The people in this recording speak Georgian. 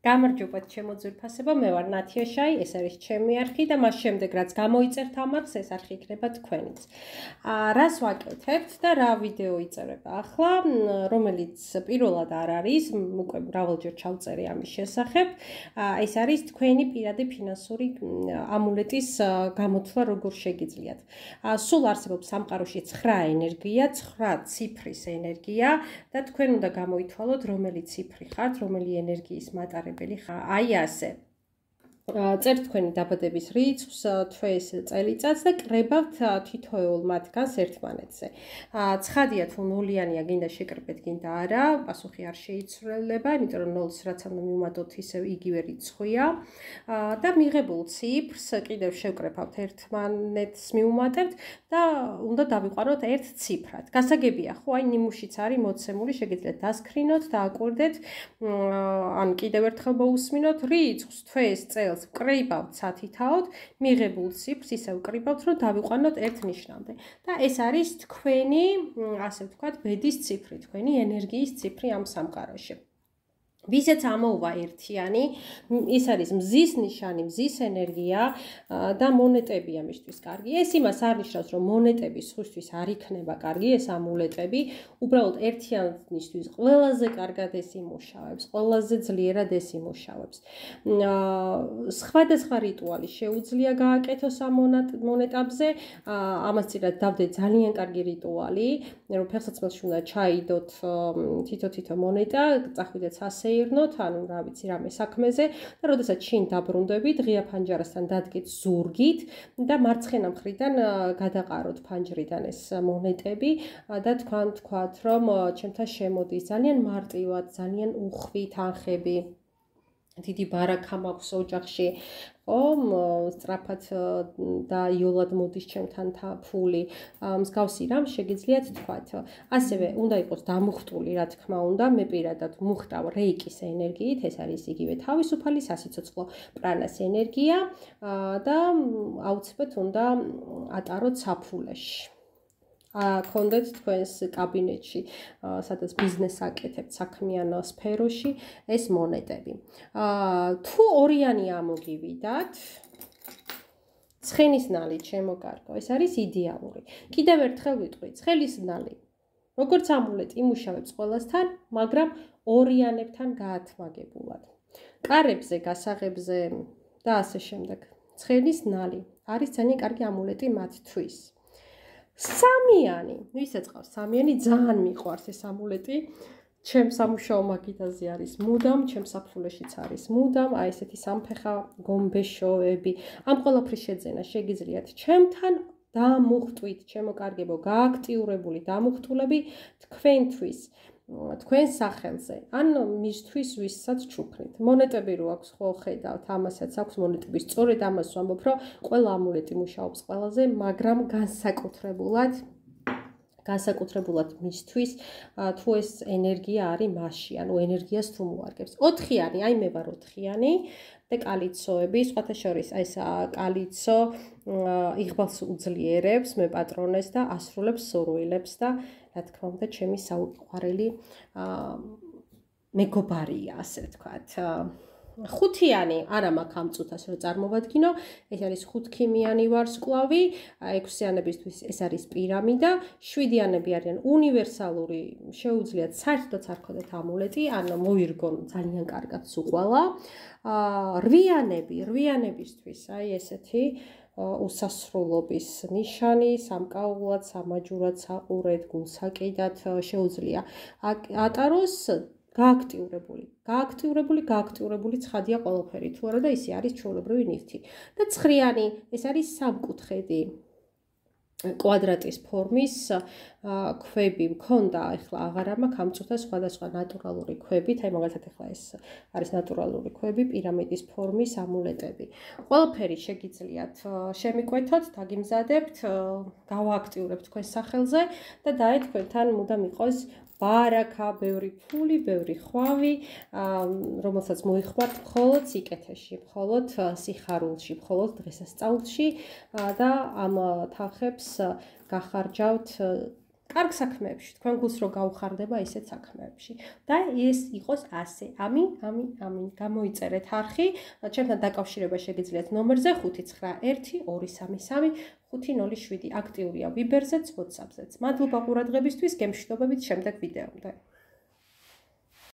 გამარჯობათ ჩემო ძვირფასებო, მე ვარ ნათია შაი, ეს არის ჩემი არხი და მას შემდეგ რაც გამოიწერთ ამ არხს, ეს არხი იქნება თქვენიც. რას ვაკეთებთ და რა ვიდეო იწერება ახლა, რომელიც პირველად არ არის, უკვე მრავალჯერ ჩავწერე ამის შესახებ. ეს არის თქვენი პირადი ფინანსური ამულეტის გამოთვლა როგორ შეგიძლიათ. სულ არსებობს სამყაროში 9 ენერგია, 9 ციფრის ენერგია და თქვენ უნდა გამოითვალოთ რომელი ციფრი ხართ, რომელი ენერგიის მატარებელი. აი ასე. წერთ თქვენი დაბადების რიცხვს, თვეს, წელიწადს და კრებავთ თითოეულ მათგანს ერთმანეთზე. ცხადია თუ ნულიანია, გინდა შეკრებეთ, გინდა არა, პასუხი არ შეიცვლება, იმიტომ რომ 0-ს რაც უნდა მივუმატოთ, ისევ იგივე რიცხვია. და მიღებულ ციფრს კიდევ შევკრებავთ ერთმანეთს მივუმატებთ და უნდა დავიყვანოთ ერთ ციფრად. გასაგებია, ხო, აი ნიმუშიც არის მოცემული, შეგიძლიათ დასკრინოთ და აკვირდეთ, ან კიდევ ერთხელ მოусმინოთ რიცხვს, თვეს, წელს ვკრიბავთ სათითაოდ, მიღებულ ციფრს ისევ ვკრიბავთ, რომ დავიყვანოთ ერთ ნიშნამდე. და ეს არის თქვენი, ასე ვთქვათ, ბედის ციფრი, თქვენი ენერგიის ციფრი ამ სამყაროში. ვისაც ამოუვა ერთიანი, ის არის მზის ნიშანი, მზის ენერგია და მონეტები ამისთვის კარგი. ეს იმას არ ნიშნავს, რომ მონეტები სხვისთვის არ იქნება კარგი, ეს ამულეტები, უბრალოდ ერთიანისთვის ყველაზე კარგად ეს იმუშავებს, ყველაზე ძლიერად ეს იმუშავებს. სხვადასხვა რიტუალი შეუძლია გააკეთოს ამ მონეტებზე, ამას წინათ დავდეთ ძალიან კარგი რიტუალი, რომ ფეხსაცმელში უნდა ჩაიდოთ თითო მონეტა, წახვიდეთ სასეირნოთ, ანუ რა ვიცი, რამე საქმეზე და როდესაც შინ დაბრუნდებით, ღია ფანჯარასთან დადგეთ ზურგით და მარცხენა მხრიდან გადაყაროთ ფანჯრიდან ეს მონეტები და თქვათ, რომ ჩემთან შემოდის ძალიან მარტივად, ძალიან უხვით ანხები. დიდი ბარაქა მაქვს ოჯახში, ხო, სწრაფად და იოლად მოდის ჩემთან ფული, მსგავსი რამ შეგიძლიათ თქვათ. ასევე უნდა იყოს დამუხტული, რა თქმა უნდა, მე პირადად მუხტავ რეიკის ენერგიით, ეს არის იგივე თავისუფალი სასიცოცხლო პრანას ენერგია და აუცილებლად უნდა ატაროთ საფულეში. კონდეთ თქვენს კაბინეტში, სადაც ბიზნესს აკეთებთ საქმიან სფეროში, ეს მონეტები. თუ ორიანი ამოგივიდათ, ცხენისნალი ჩემო კარგო, ეს არის იდეალური. კიდევ ერთხელ ვიტყვი, ცხენისნალი, როგორც ამულეტი იმუშავებს ყველასთან, მაგრამ ორიანებთან გაათმაგებულად. კარებზე, გასაღებზე და ასე შემდეგ. ცხენისნალი არის ძალიან კარგი ამულეტი მათთვის. სამიანი, ვისაც ყავს სამიანი, ძალიან მიყვარს ეს ამულეტი. ჩემს სამუშაო მაგიდაზე არის მუდამ, ჩემს საფულეშიც არის მუდამ, აი ესეთი სამფეხა გომბეშოები. ამ ყველაფრის შეძენა შეგიძლიათ ჩემთან დამუხტვით, ჩემო კარგებო, გააქტიურებული დამუხტულები თქვენთვის. თქვენ სახელზე, ან მისთვის ვისაც ჩუქნით. მონეტები რო აქვს, ხო ხედავთ, ამასაც აქვს მონეტების. სწორედ ამას ვამბობ, რომ ყველა ამულეტი მუშაობს ყველაზე, მაგრამ განსაკუთრებულად მისთვის, თუ ეს ენერგია არის მასში, ანუ ენერგიას თუ მოარგებს. 4-იანი, აი მე ვარ 4-იანი და კალიცოები, სხვათა შორის ეს კალიცო იღბალს უძლიერებს, მე პატრონეს და ასრულებს სურვილებს და რა თქმა უნდა, ჩემი საუყვარელი მეგობარია, ასე ვთქვათ. 5-იანი არა მაქვს ამ წუთას რომ წარმოვადგინო, ეს არის 5-ქიმიანი ვარსკვლავი, 6-იანებისთვის ეს არის პირამიდა, 7-იანები არიან უნივერსალური, შეუძლიათ საერთოდაც არ ქონდეთ ამულეტი, ან მოირგონ ძალიან კარგად სუყვალა. 8-იანებისთვის, აი ესეთი უსასრულობის ნიშანი, სამკაულად, სამაჯურად, საყურედ, გულსაკიდად შეუძლია ატაროს გააქტიურებული ცხადია ყველაფერი თუ არა და ისე არის ჩვეულებრივი ნივთი. და 9-იანი, ეს არის სამკუთხედი კვადრატის ფორმის ქვები მქონდა, ეხლა აღარ მაქვს ამ წუთას სხვადასხვა ნატურალური ქვებით, აი მაგალითად ეხლა ეს არის ნატურალური ქვები, პირამიდის ფორმის ამულეტები. ყველაფერი შეგიძლიათ შემიკვეთოთ, დაგიმზადებთ, გავააქტიურებთ თქვენს სახელზე და დაეთ თქვენთან მუდამ იყოს ბარაქა, ბევრი ფული, ბევრი ხვავი, რომელსაც მოიხმართ მხოლოდ სიკეთეში, მხოლოდ სიხარულში, მხოლოდ დღესასწაულში და ამ თანხებს გახარჯავთ კარგ საქმეებში, თქვენ გულს რო გაუხარდება ისეთ საქმეებში. და ეს იყოს ასე. ამინ, ამინ, ამინ. გამოიწერეთ არხი, ჩემთან დაკავშირება შეგიძლიათ ნომერზე 591233507. აქტიურია Viber-ზეც, WhatsApp-ზეც. მადლობა ყურადღებისთვის, გემშვიდობებით შემდეგ ვიდეომდე.